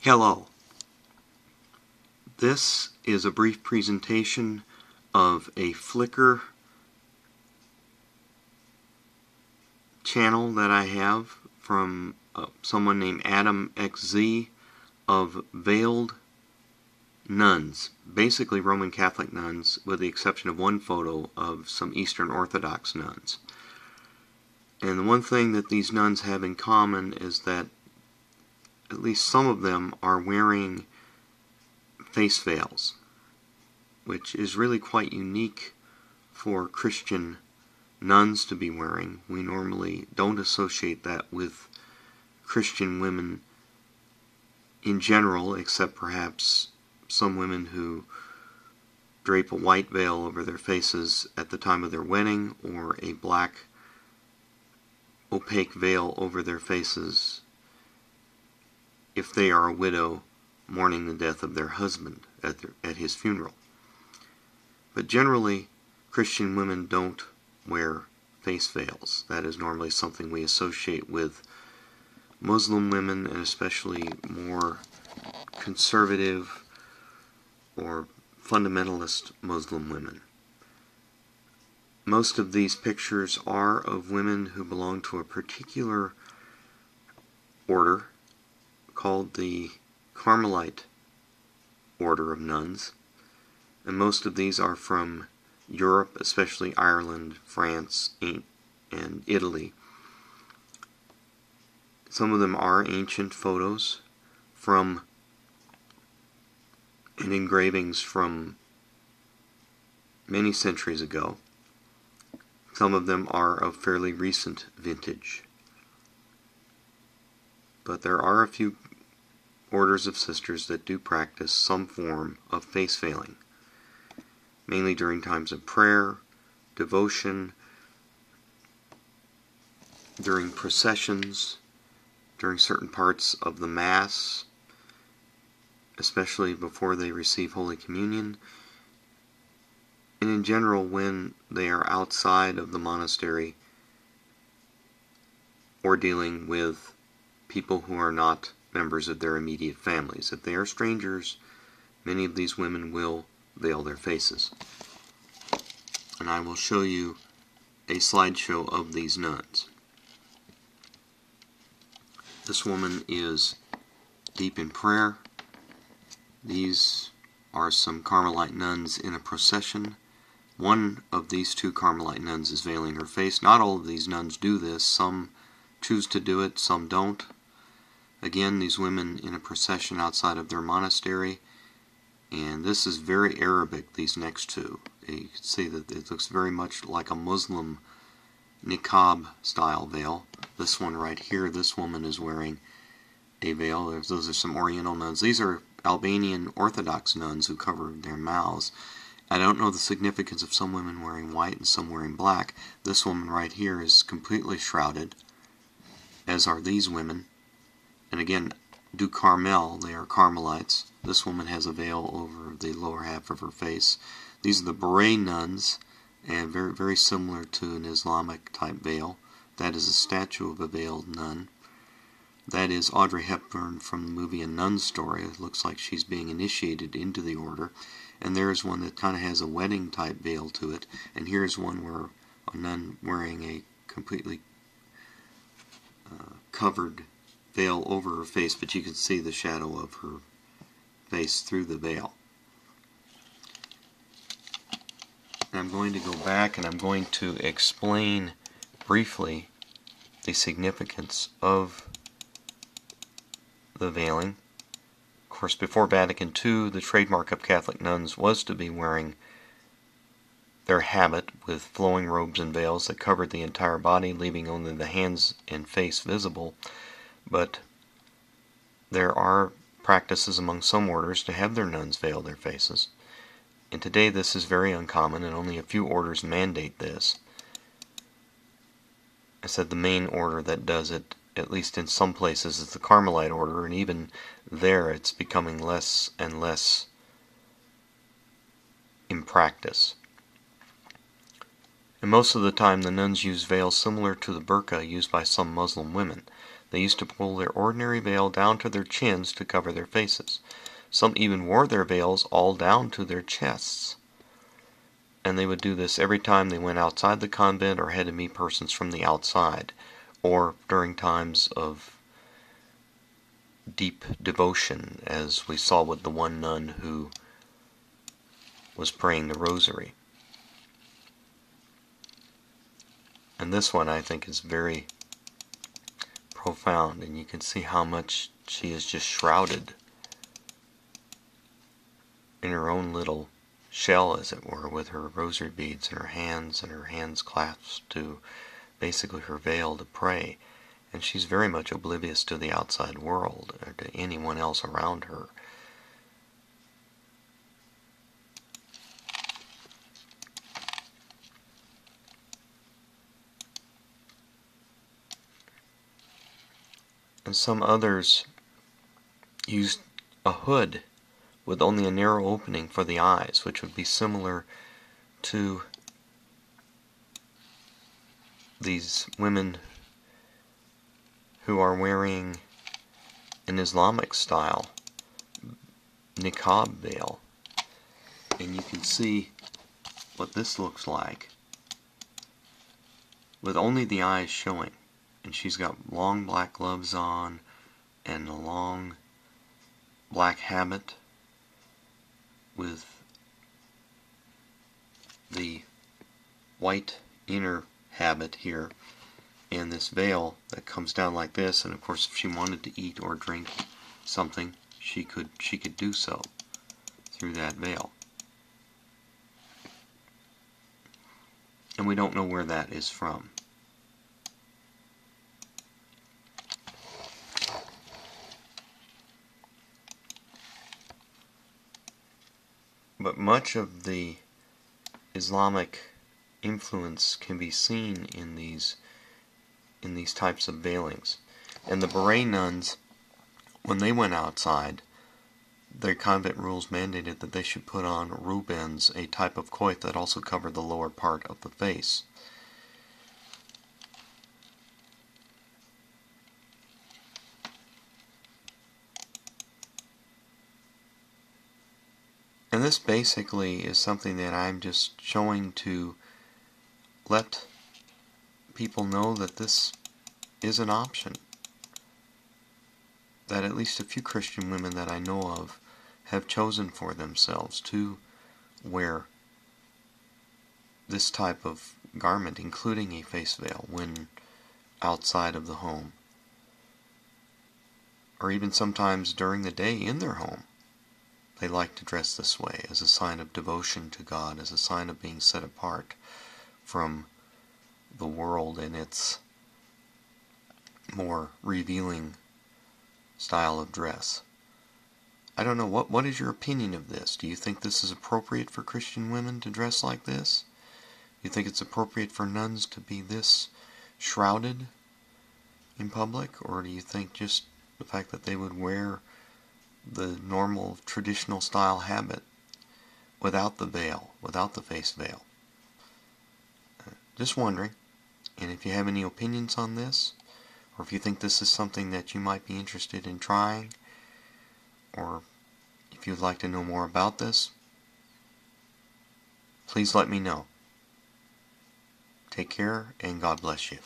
Hello. This is a brief presentation of a Flickr channel that I have from someone named Adam XZ of veiled nuns, basically Roman Catholic nuns, with the exception of one photo of some Eastern Orthodox nuns. And the one thing that these nuns have in common is that at least some of them are wearing face veils, which is really quite unique for Christian nuns to be wearing. We normally don't associate that with Christian women in general, except perhaps some women who drape a white veil over their faces at the time of their wedding, or a black opaque veil over their faces if they are a widow mourning the death of their husband at his funeral. But generally, Christian women don't wear face veils. That is normally something we associate with Muslim women, and especially more conservative or fundamentalist Muslim women. Most of these pictures are of women who belong to a particular order called the Carmelite order of nuns, and most of these are from Europe, especially Ireland, France, and Italy. Some of them are ancient photos and engravings from many centuries ago. Some of them are of fairly recent vintage. But there are a few orders of sisters that do practice some form of face veiling, mainly during times of prayer, devotion, during processions, during certain parts of the Mass, especially before they receive Holy Communion, and in general when they are outside of the monastery or dealing with people who are not members of their immediate families. If they are strangers, many of these women will veil their faces. And I will show you a slideshow of these nuns. This woman is deep in prayer. These are some Carmelite nuns in a procession. One of these two Carmelite nuns is veiling her face. Not all of these nuns do this. Some choose to do it, some don't. Again, these women in a procession outside of their monastery, and this is very Arabic, these next two. You can see that it looks very much like a Muslim niqab style veil. This one right here, this woman is wearing a veil. Those are some Oriental nuns. These are Albanian Orthodox nuns who cover their mouths. I don't know the significance of some women wearing white and some wearing black. This woman right here is completely shrouded, as are these women. And again, du Carmel, they are Carmelites. This woman has a veil over the lower half of her face. These are the Beret nuns, and very, very similar to an Islamic type veil. That is a statue of a veiled nun. That is Audrey Hepburn from the movie A Nun Story. It looks like she's being initiated into the order. And there is one that kind of has a wedding type veil to it. And here's one where a nun wearing a completely covered veil over her face, but you can see the shadow of her face through the veil. And I'm going to go back and I'm going to explain briefly the significance of the veiling. Of course, before Vatican II, the trademark of Catholic nuns was to be wearing their habit with flowing robes and veils that covered the entire body, leaving only the hands and face visible. But there are practices among some orders to have their nuns veil their faces. And today this is very uncommon, and only a few orders mandate this. I said the main order that does it, at least in some places, is the Carmelite order, and even there it's becoming less and less in practice. And most of the time the nuns use veils similar to the burqa used by some Muslim women. They used to pull their ordinary veil down to their chins to cover their faces. Some even wore their veils all down to their chests. And they would do this every time they went outside the convent or had to meet persons from the outside, or during times of deep devotion, as we saw with the one nun who was praying the rosary. And this one I think is very profound, and you can see how much she is just shrouded in her own little shell, as it were, with her rosary beads in her hands and her hands clasped to basically her veil to pray. And she's very much oblivious to the outside world or to anyone else around her. And some others used a hood with only a narrow opening for the eyes, which would be similar to these women who are wearing an Islamic style niqab veil. And you can see what this looks like with only the eyes showing. And she's got long black gloves on and a long black habit with the white inner habit here and this veil that comes down like this. And of course, if she wanted to eat or drink something, she could do so through that veil. And we don't know where that is from. But much of the Islamic influence can be seen in these types of veilings. And the Beret nuns, when they went outside, their convent rules mandated that they should put on rubens, a type of coif that also covered the lower part of the face. And this basically is something that I'm just showing to let people know that this is an option. That at least a few Christian women that I know of have chosen for themselves to wear this type of garment, including a face veil, when outside of the home. Or even sometimes during the day in their home. They like to dress this way as a sign of devotion to God, as a sign of being set apart from the world and its more revealing style of dress. I don't know, what is your opinion of this? Do you think this is appropriate for Christian women to dress like this? Do you think it's appropriate for nuns to be this shrouded in public? Or do you think just the fact that they would wear the normal traditional style habit without the veil, without the face veil? Just wondering. And if you have any opinions on this, or if you think this is something that you might be interested in trying, or if you'd like to know more about this, please let me know. Take care, and God bless you.